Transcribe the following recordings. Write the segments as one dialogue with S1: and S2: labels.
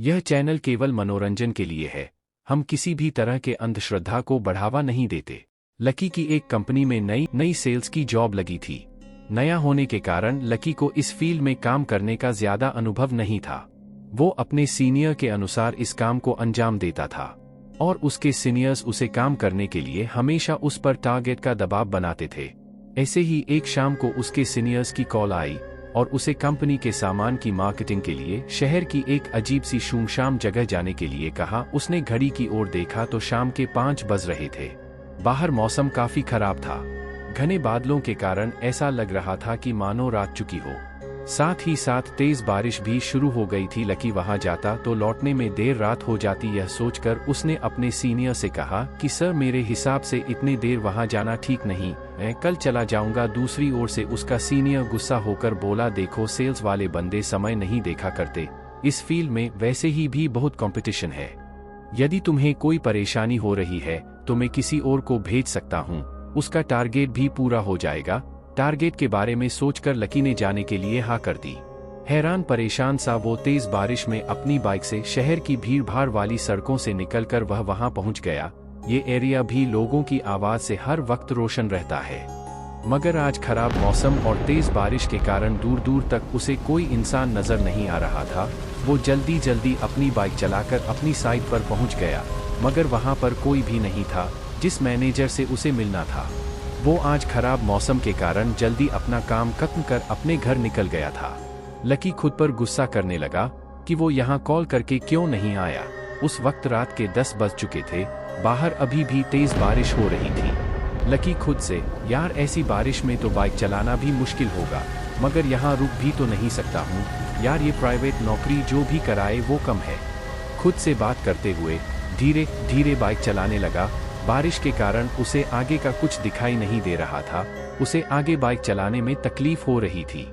S1: यह चैनल केवल मनोरंजन के लिए है। हम किसी भी तरह के अंधश्रद्धा को बढ़ावा नहीं देते। लकी की एक कंपनी में नई सेल्स की जॉब लगी थी। नया होने के कारण लकी को इस फील्ड में काम करने का ज्यादा अनुभव नहीं था। वो अपने सीनियर के अनुसार इस काम को अंजाम देता था और उसके सीनियर्स उसे काम करने के लिए हमेशा उस पर टारगेट का दबाव बनाते थे। ऐसे ही एक शाम को उसके सीनियर्स की कॉल आई और उसे कंपनी के सामान की मार्केटिंग के लिए शहर की एक अजीब सी सुनसान जगह जाने के लिए कहा। उसने घड़ी की ओर देखा तो शाम के 5 बज रहे थे। बाहर मौसम काफी खराब था। घने बादलों के कारण ऐसा लग रहा था कि मानो रात चुकी हो। साथ ही साथ तेज बारिश भी शुरू हो गई थी। लकी वहां जाता तो लौटने में देर रात हो जाती। यह सोचकर उसने अपने सीनियर से कहा कि सर, मेरे हिसाब से इतनी देर वहां जाना ठीक नहीं, मैं कल चला जाऊंगा। दूसरी ओर से उसका सीनियर गुस्सा होकर बोला, देखो, सेल्स वाले बंदे समय नहीं देखा करते। इस फील्ड में वैसे ही भी बहुत कंपटीशन है। यदि तुम्हें कोई परेशानी हो रही है तो मैं किसी और को भेज सकता हूँ, उसका टारगेट भी पूरा हो जाएगा। टारगेट के बारे में सोचकर लकी ने जाने के लिए हाँ कर दी। हैरान परेशान सा वो तेज बारिश में अपनी बाइक से शहर की भीड़-भाड़ वाली सड़कों से निकलकर वह वहां पहुंच गया। ये एरिया भी लोगों की आवाज से हर वक्त रोशन रहता है, मगर आज खराब मौसम और तेज बारिश के कारण दूर दूर तक उसे कोई इंसान नजर नहीं आ रहा था। वो जल्दी जल्दी अपनी बाइक चलाकर अपनी साइट पर पहुंच गया, मगर वहां पर कोई भी नहीं था जिस मैनेजर से उसे मिलना था। वो आज खराब मौसम के कारण जल्दी अपना काम खत्म कर अपने घर निकल गया था। लकी खुद पर गुस्सा करने लगा कि वो यहाँ कॉल करके क्यों नहीं आया। उस वक्त रात के 10 बज चुके थे। बाहर अभी भी तेज बारिश हो रही थी। लकी खुद से, यार, ऐसी बारिश में तो बाइक चलाना भी मुश्किल होगा, मगर यहाँ रुक भी तो नहीं सकता हूँ यार, ये प्राइवेट नौकरी जो भी कराए वो कम है। खुद से बात करते हुए धीरे धीरे बाइक चलाने लगा। बारिश के कारण उसे आगे का कुछ दिखाई नहीं दे रहा था। उसे आगे बाइक चलाने में तकलीफ हो रही थी।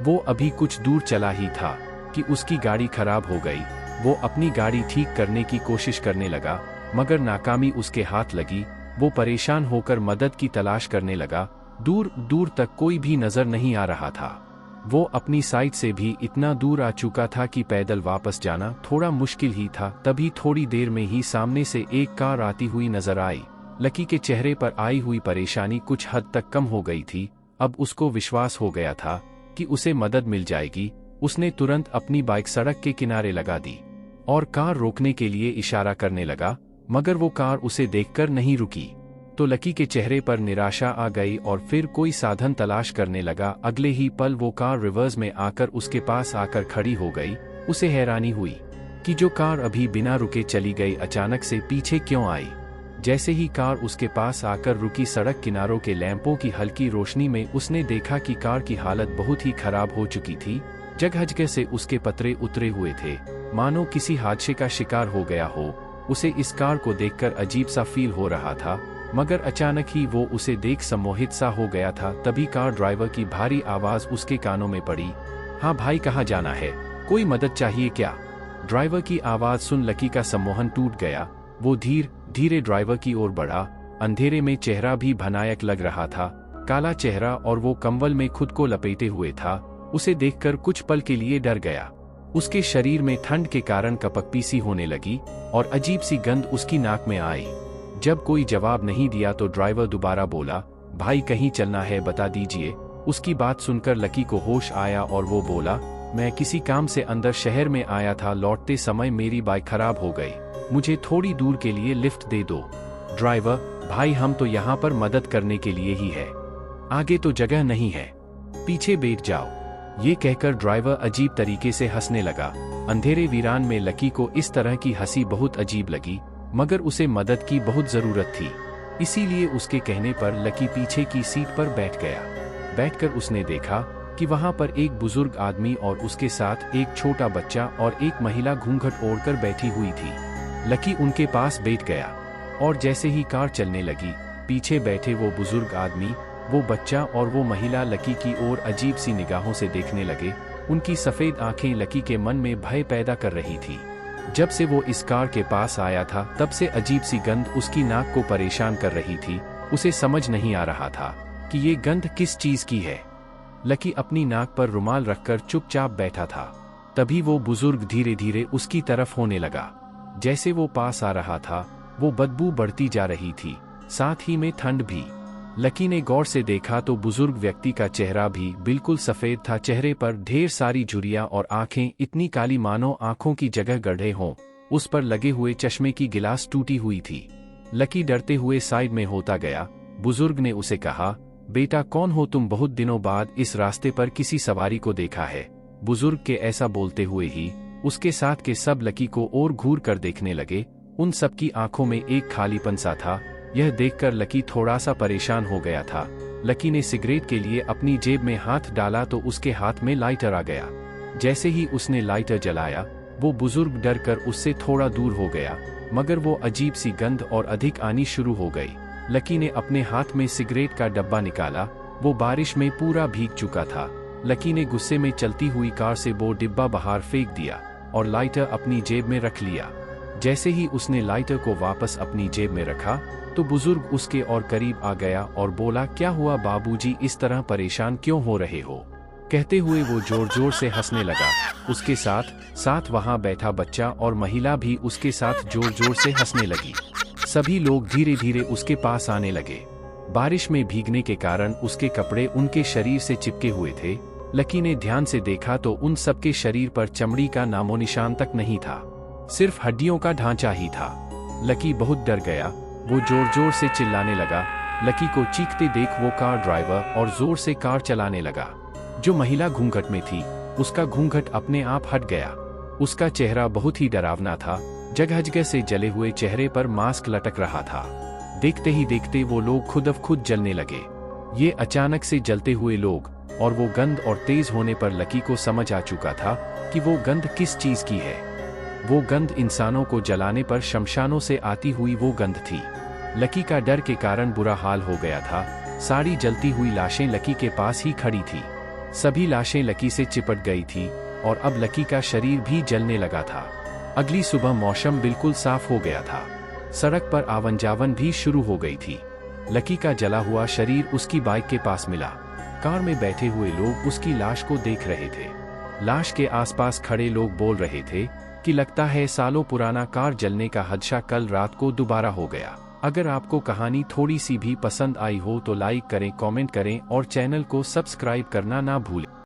S1: वो अभी कुछ दूर चला ही था कि उसकी गाड़ी खराब हो गई। वो अपनी गाड़ी ठीक करने की कोशिश करने लगा, मगर नाकामी उसके हाथ लगी। वो परेशान होकर मदद की तलाश करने लगा। दूर दूर तक कोई भी नजर नहीं आ रहा था। वो अपनी साइट से भी इतना दूर आ चुका था कि पैदल वापस जाना थोड़ा मुश्किल ही था। तभी थोड़ी देर में ही सामने से एक कार आती हुई नजर आई। लकी के चेहरे पर आई हुई परेशानी कुछ हद तक कम हो गई थी। अब उसको विश्वास हो गया था कि उसे मदद मिल जाएगी। उसने तुरंत अपनी बाइक सड़क के किनारे लगा दी और कार रोकने के लिए इशारा करने लगा, मगर वो कार उसे देखकर नहीं रुकी। तो लकी के चेहरे पर निराशा आ गई और फिर कोई साधन तलाश करने लगा। अगले ही पल वो कार रिवर्स में आकर उसके पास आकर खड़ी हो गई। उसे हैरानी हुई कि जो कार अभी बिना रुके चली गई अचानक से पीछे क्यों आई। जैसे ही कार उसके पास आकर रुकी, सड़क किनारों के लैंपों की हल्की रोशनी में उसने देखा कि कार की हालत बहुत ही खराब हो चुकी थी। जगह जगह से उसके पतरे उतरे हुए थे, मानो किसी हादसे का शिकार हो गया हो। उसे इस कार को देखकर अजीब सा फील हो रहा था, मगर अचानक ही वो उसे देख सम्मोहित सा हो गया था। तभी कार ड्राइवर की भारी आवाज उसके कानों में पड़ी। हाँ भाई, कहाँ जाना है? कोई मदद चाहिए क्या? ड्राइवर की आवाज सुन लकी का सम्मोहन टूट गया। वो धीरे धीरे ड्राइवर की ओर बढ़ा। अंधेरे में चेहरा भी भयानक लग रहा था, काला चेहरा, और वो कंबल में खुद को लपेटे हुए था। उसे देखकर कुछ पल के लिए डर गया। उसके शरीर में ठंड के कारण कपकपी सी होने लगी और अजीब सी गंध उसकी नाक में आई। जब कोई जवाब नहीं दिया तो ड्राइवर दोबारा बोला, भाई कहीं चलना है, बता दीजिए। उसकी बात सुनकर लकी को होश आया और वो बोला, मैं किसी काम से अंदर शहर में आया था, लौटते समय मेरी बाइक खराब हो गई, मुझे थोड़ी दूर के लिए लिफ्ट दे दो। ड्राइवर, भाई हम तो यहाँ पर मदद करने के लिए ही है, आगे तो जगह नहीं है, पीछे बैठ जाओ। ये कहकर ड्राइवर अजीब तरीके से हंसने लगा। अंधेरे वीरान में लकी को इस तरह की हंसी बहुत अजीब लगी, मगर उसे मदद की बहुत जरूरत थी। इसीलिए उसके कहने पर लकी पीछे की सीट पर बैठ गया। बैठकर उसने देखा कि वहां पर एक बुजुर्ग आदमी और उसके साथ एक छोटा बच्चा और एक महिला घूंघट ओढ़कर बैठी हुई थी। लकी उनके पास बैठ गया और जैसे ही कार चलने लगी, पीछे बैठे वो बुजुर्ग आदमी, वो बच्चा और वो महिला लकी की ओर अजीब सी निगाहों से देखने लगे। उनकी सफेद आंखें लकी के मन में भय पैदा कर रही थी। जब से वो इस कार के पास आया था तब से अजीब सी गंध उसकी नाक को परेशान कर रही थी। उसे समझ नहीं आ रहा था कि ये गंध किस चीज की है। लकी अपनी नाक पर रुमाल रखकर चुपचाप बैठा था। तभी वो बुजुर्ग धीरे धीरे उसकी तरफ होने लगा। जैसे वो पास आ रहा था, वो बदबू बढ़ती जा रही थी, साथ ही में ठंड भी। लकी ने गौर से देखा तो बुजुर्ग व्यक्ति का चेहरा भी बिल्कुल सफेद था। चेहरे पर ढेर सारी झुर्रियां और आंखें इतनी काली मानो आंखों की जगह गड्ढे हों। उस पर लगे हुए चश्मे की गिलास टूटी हुई थी। लकी डरते हुए साइड में होता गया। बुजुर्ग ने उसे कहा, बेटा कौन हो तुम? बहुत दिनों बाद इस रास्ते पर किसी सवारी को देखा है। बुजुर्ग के ऐसा बोलते हुए ही उसके साथ के सब लकी को और घूर कर देखने लगे। उन सबकी आंखों में एक खालीपन सा था। यह देखकर लकी थोड़ा सा परेशान हो गया था। लकी ने सिगरेट के लिए अपनी जेब में हाथ डाला तो उसके हाथ में लाइटर आ गया। जैसे ही उसने लाइटर जलाया, वो बुजुर्ग डर कर उससे थोड़ा दूर हो गया, मगर वो अजीब सी गंध और अधिक आनी शुरू हो गई। लकी ने अपने हाथ में सिगरेट का डब्बा निकाला। वो बारिश में पूरा भीग चुका था। लकी ने गुस्से में चलती हुई कार से वो डिब्बा बाहर फेंक दिया और लाइटर अपनी जेब में रख लिया। जैसे ही उसने लाइटर को वापस अपनी जेब में रखा तो बुजुर्ग उसके और करीब आ गया और बोला, क्या हुआ बाबूजी, इस तरह परेशान क्यों हो रहे हो? कहते हुए वो जोर जोर से हंसने लगा। उसके साथ साथ वहां बैठा बच्चा और महिला भी उसके साथ जोर जोर से हंसने लगी। सभी लोग धीरे धीरे उसके पास आने लगे। बारिश में भीगने के कारण उसके कपड़े उनके शरीर से चिपके हुए थे। लकी ने ध्यान से देखा तो उन सबके शरीर पर चमड़ी का नामोनिशान तक नहीं था, सिर्फ हड्डियों का ढांचा ही था। लकी बहुत डर गया। वो जोर जोर से चिल्लाने लगा। लकी को चीखते देख वो कार ड्राइवर और जोर से कार चलाने लगा। जो महिला घूंघट में थी, उसका घूंघट अपने आप हट गया। उसका चेहरा बहुत ही डरावना था। जगह जगह से जले हुए चेहरे पर मास्क लटक रहा था। देखते ही देखते वो लोग खुद ब खुद जलने लगे। ये अचानक से जलते हुए लोग और वो गंध और तेज होने पर लकी को समझ आ चुका था कि वो गंध किस चीज की है। वो गंध इंसानों को जलाने पर शमशानों से आती हुई वो गंध थी। लकी का डर के कारण बुरा हाल हो गया था। सारी जलती हुई लाशें लकी के पास ही खड़ी थी। सभी लाशें लकी से चिपट गई थी और अब लकी का शरीर भी जलने लगा था। अगली सुबह मौसम बिल्कुल साफ हो गया था। सड़क पर आवन जावन भी शुरू हो गई थी। लकी का जला हुआ शरीर उसकी बाइक के पास मिला। कार में बैठे हुए लोग उसकी लाश को देख रहे थे। लाश के आसपास खड़े लोग बोल रहे थे कि लगता है सालों पुराना कार जलने का हादसा कल रात को दोबारा हो गया। अगर आपको कहानी थोड़ी सी भी पसंद आई हो तो लाइक करें, कमेंट करें और चैनल को सब्सक्राइब करना ना भूलें।